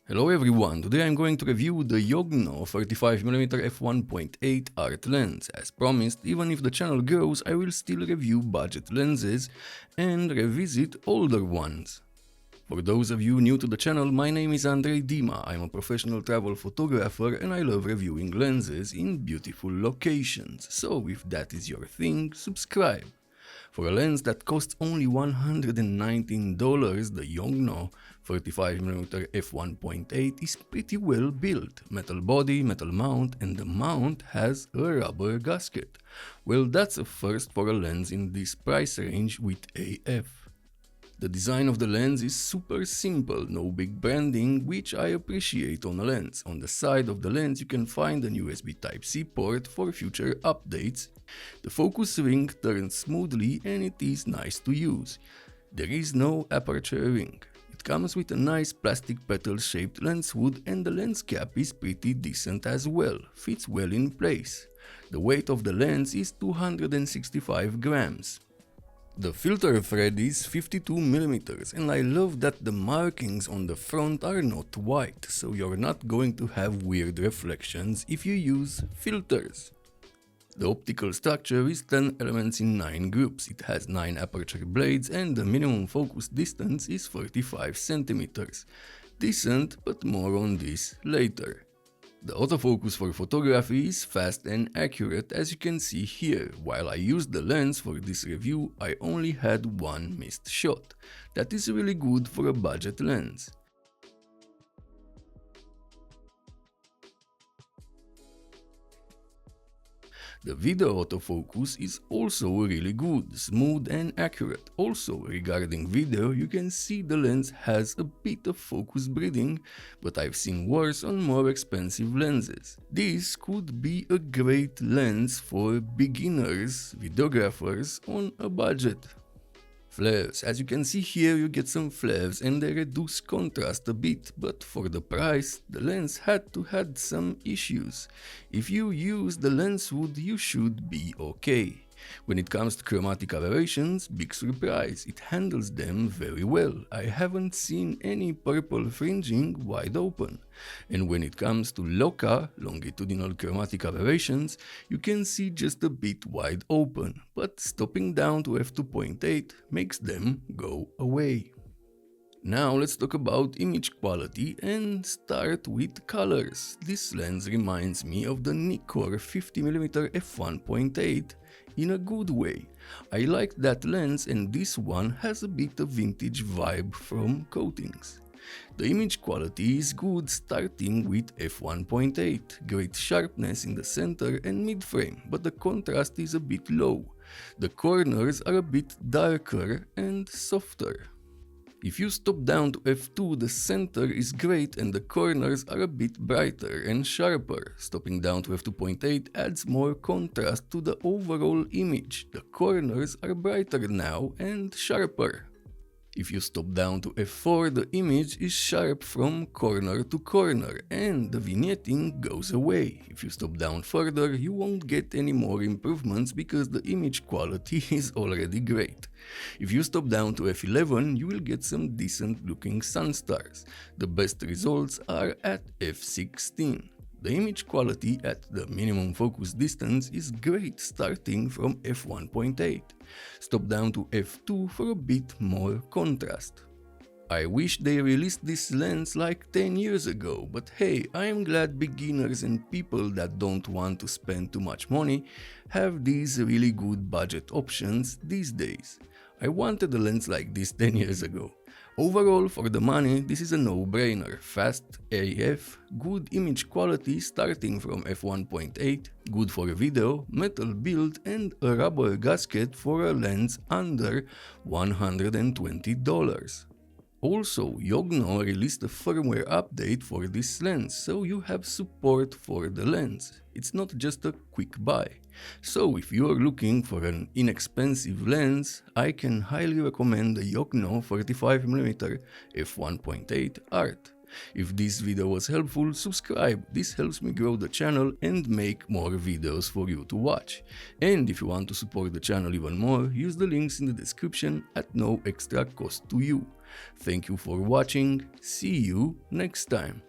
Hello everyone, today I'm going to review the Yongnuo 35mm f1.8 art lens. As promised, even if the channel grows, I will still review budget lenses and revisit older ones. For those of you new to the channel, my name is Andrei Dima. I'm a professional travel photographer and I love reviewing lenses in beautiful locations. So if that is your thing, subscribe. For a lens that costs only $119, the Yongnuo 35mm f1.8 is pretty well built. Metal body, metal mount, and the mount has a rubber gasket. Well, that's a first for a lens in this price range with AF. The design of the lens is super simple, no big branding, which I appreciate on a lens. On the side of the lens you can find an USB Type-C port for future updates. The focus ring turns smoothly and it is nice to use. There is no aperture ring. It comes with a nice plastic petal-shaped lens hood and the lens cap is pretty decent as well, fits well in place. The weight of the lens is 265 grams. The filter thread is 52mm and I love that the markings on the front are not white, so you're not going to have weird reflections if you use filters. The optical structure is 10 elements in 9 groups. It has 9 aperture blades and the minimum focus distance is 45 cm. Decent, but more on this later. The autofocus for photography is fast and accurate, as you can see here. While I used the lens for this review, I only had one missed shot. That is really good for a budget lens. The video autofocus is also really good, smooth and accurate. Also, regarding video, you can see the lens has a bit of focus breathing, but I've seen worse on more expensive lenses. This could be a great lens for beginners, videographers on a budget. Flares. As you can see here, you get some flares and they reduce contrast a bit, but for the price, the lens had some issues. If you use the lens hood, you should be okay. When it comes to chromatic aberrations, big surprise, it handles them very well. I haven't seen any purple fringing wide open. And when it comes to LOCA, longitudinal chromatic aberrations, you can see just a bit wide open, but stopping down to f2.8 makes them go away. Now let's talk about image quality and start with colors. This lens reminds me of the Nikkor 50mm f1.8 in a good way. I like that lens and this one has a bit of vintage vibe from coatings. The image quality is good starting with f1.8, great sharpness in the center and mid-frame, but the contrast is a bit low. The corners are a bit darker and softer. If you stop down to f2, the center is great and the corners are a bit brighter and sharper. Stopping down to f2.8 adds more contrast to the overall image. The corners are brighter now and sharper. If you stop down to f4, the image is sharp from corner to corner and the vignetting goes away. If you stop down further, you won't get any more improvements because the image quality is already great. If you stop down to f11, you will get some decent looking sun stars. The best results are at f16. The image quality at the minimum focus distance is great starting from f1.8. Stop down to f2 for a bit more contrast. I wish they released this lens like 10 years ago, but hey, I am glad beginners and people that don't want to spend too much money have these really good budget options these days. I wanted a lens like this 10 years ago. Overall, for the money, this is a no-brainer. Fast AF, good image quality starting from f1.8, good for a video, metal build and a rubber gasket for a lens under $120. Also, Yongnuo released a firmware update for this lens, so you have support for the lens. It's not just a quick buy. So if you are looking for an inexpensive lens, I can highly recommend the Yongnuo 35mm f1.8 Art. If this video was helpful, subscribe, this helps me grow the channel and make more videos for you to watch. And if you want to support the channel even more, use the links in the description at no extra cost to you. Thank you for watching, see you next time.